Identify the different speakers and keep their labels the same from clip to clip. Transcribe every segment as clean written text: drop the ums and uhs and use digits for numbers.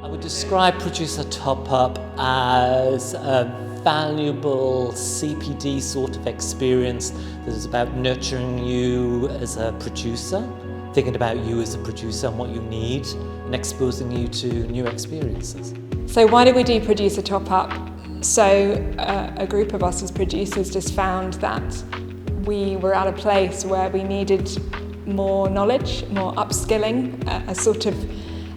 Speaker 1: I would describe Producer Top Up as a valuable CPD sort of experience that is about nurturing you as a producer, thinking about you as a producer and what you need, and exposing you to new experiences.
Speaker 2: So why did we do Producer Top Up? So a group of us as producers just found that we were at a place where we needed more knowledge, more upskilling, a sort of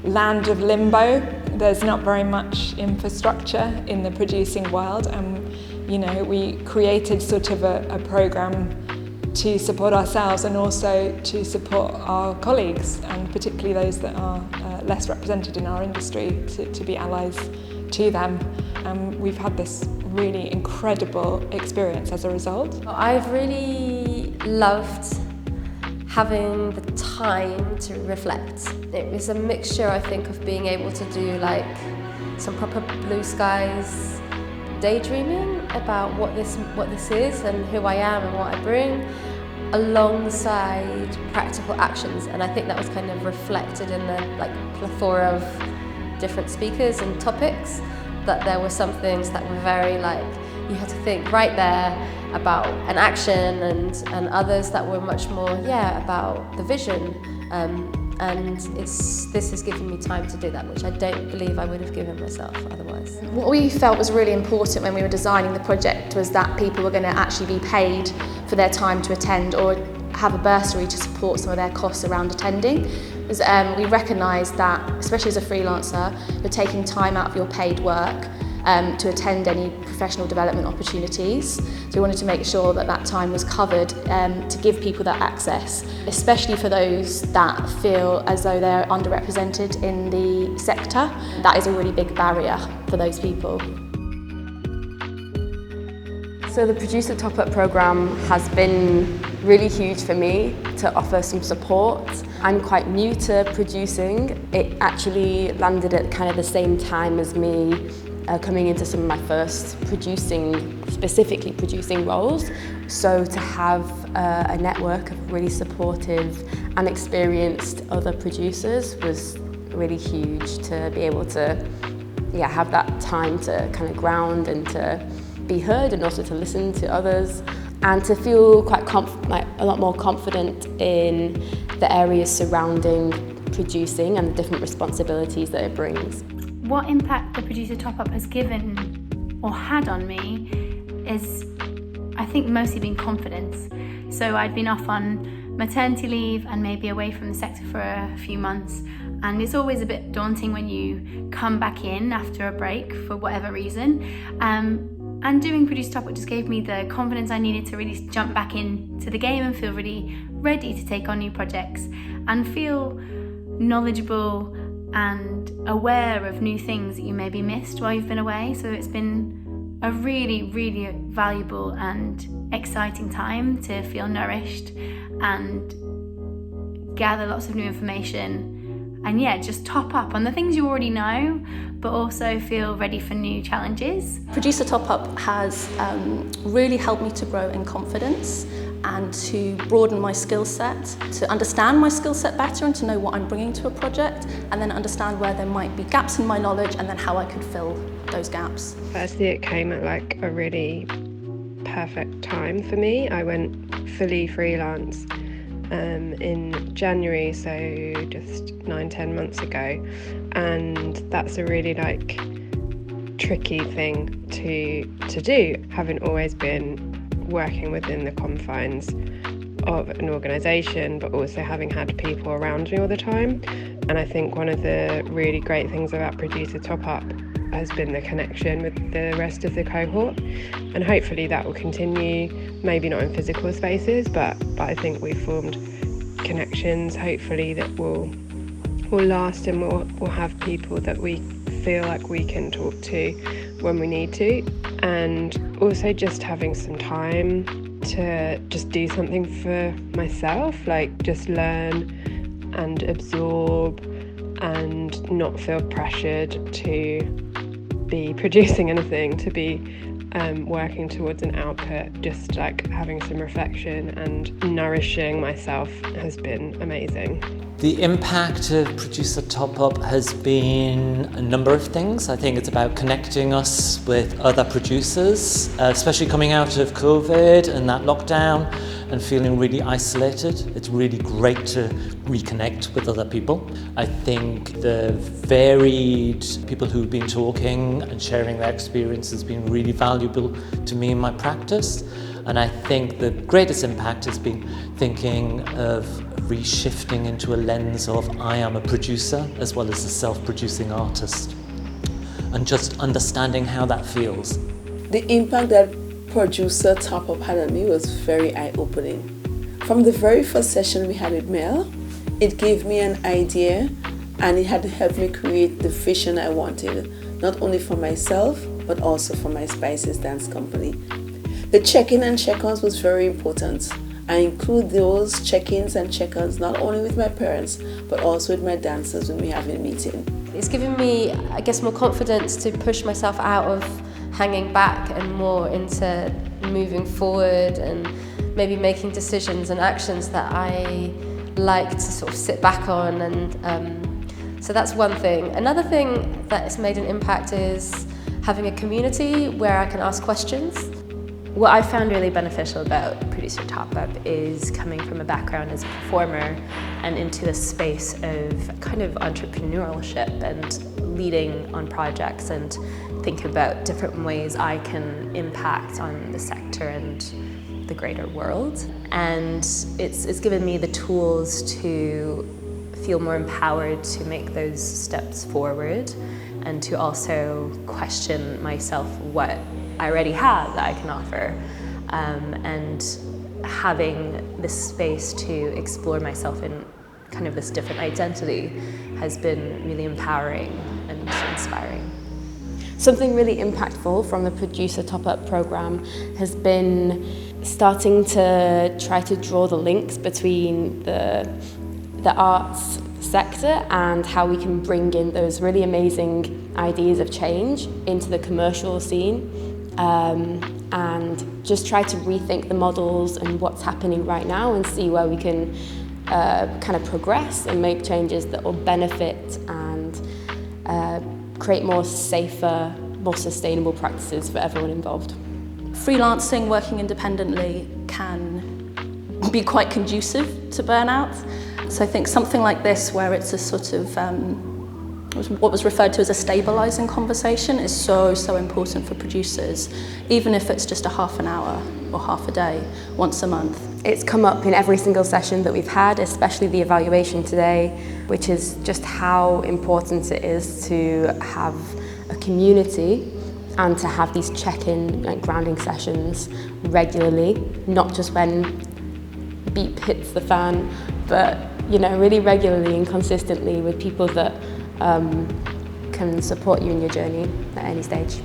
Speaker 2: land of limbo. There's not very much infrastructure in the producing world, and we created sort of a programme to support ourselves and also to support our colleagues, and particularly those that are less represented in our industry, to be allies to them. We've had this really incredible experience as a result.
Speaker 3: I've really loved having the time to reflect. It was a mixture, I think, of being able to do like some proper blue skies daydreaming about what this is and who I am and what I bring, alongside practical actions. And I think that was kind of reflected in the plethora of different speakers and topics, that there were some things that were very you had to think right there about an action, and others that were much more about the vision, and this has given me time to do that, which I don't believe I would have given myself otherwise.
Speaker 4: What we felt was really important when we were designing the project was that people were going to actually be paid for their time to attend, or have a bursary to support some of their costs around attending. Because we recognised that, especially as a freelancer, you're taking time out of your paid work to attend any professional development opportunities. So we wanted to make sure that that time was covered to give people that access, especially for those that feel as though they're underrepresented in the sector. That is a really big barrier for those people.
Speaker 5: So the Producer Top Up programme has been really huge for me to offer some support. I'm quite new to producing. It actually landed at kind of the same time as me coming into some of my first specifically producing roles. So to have a network of really supportive and experienced other producers was really huge, to be able to have that time to kind of ground and to be heard, and also to listen to others, and to feel quite a lot more confident in the areas surrounding producing and the different responsibilities that it brings.
Speaker 6: What impact the Producer Top Up has given or had on me is, I think, mostly been confidence. So I'd been off on maternity leave and maybe away from the sector for a few months, and it's always a bit daunting when you come back in after a break for whatever reason. And doing Producer Top Up just gave me the confidence I needed to really jump back into the game and feel really ready to take on new projects and feel knowledgeable and aware of new things that you maybe missed while you've been away. So it's been a really, really valuable and exciting time to feel nourished and gather lots of new information, and just top up on the things you already know, but also feel ready for new challenges.
Speaker 4: Producer Top Up has really helped me to grow in confidence and to broaden my skill set, to understand my skill set better and to know what I'm bringing to a project, and then understand where there might be gaps in my knowledge and then how I could fill those gaps.
Speaker 7: Firstly, it came at a really perfect time for me. I went fully freelance in January, so just 9-10 months ago, and that's a really tricky thing to do, having always been working within the confines of an organisation, but also having had people around me all the time. And I think one of the really great things about Producer Top Up has been the connection with the rest of the cohort, and hopefully that will continue, maybe not in physical spaces, but I think we've formed connections hopefully that will last, and we'll have people that we feel like we can talk to when we need to. And also just having some time to just do something for myself, just learn and absorb and not feel pressured to be producing anything, to be working towards an output. Just having some reflection and nourishing myself has been amazing.
Speaker 1: The impact of Producer Top-Up has been a number of things. I think it's about connecting us with other producers, especially coming out of COVID and that lockdown and feeling really isolated. It's really great to reconnect with other people. I think the varied people who've been talking and sharing their experience has been really valuable to me in my practice. And I think the greatest impact has been thinking of reshifting into a lens of I am a producer as well as a self-producing artist, and just understanding how that feels.
Speaker 8: The impact that Producer Top-Up had on me was very eye-opening. From the very first session we had with Mel, it gave me an idea and it had helped me create the vision I wanted, not only for myself but also for my Spices Dance Company. The check-in and check-ons was very important. I include those check-ins and check-ons not only with my parents but also with my dancers when we have a meeting.
Speaker 3: It's given me, I guess, more confidence to push myself out of hanging back and more into moving forward and maybe making decisions and actions that I like to sort of sit back on. And so that's one thing. Another thing that has made an impact is having a community where I can ask questions.
Speaker 9: What I found really beneficial about Producer Top-Up is coming from a background as a performer and into the space of kind of entrepreneurship and leading on projects and thinking about different ways I can impact on the sector and the greater world. And it's given me the tools to feel more empowered to make those steps forward and to also question myself what I already have that I can offer, and having this space to explore myself in kind of this different identity has been really empowering and inspiring.
Speaker 5: Something really impactful from the Producer Top-Up programme has been starting to try to draw the links between the arts sector and how we can bring in those really amazing ideas of change into the commercial scene. And just try to rethink the models and what's happening right now and see where we can kind of progress and make changes that will benefit and create more safer, more sustainable practices for everyone involved.
Speaker 10: Freelancing, working independently can be quite conducive to burnout. So I think something like this, where it's a sort of what was referred to as a stabilising conversation, is so important for producers, even if it's just a half an hour or half a day, once a month.
Speaker 5: It's come up in every single session that we've had, especially the evaluation today, which is just how important it is to have a community and to have these check-in and grounding sessions regularly, not just when beep hits the fan, but really regularly and consistently with people that can support you in your journey at any stage.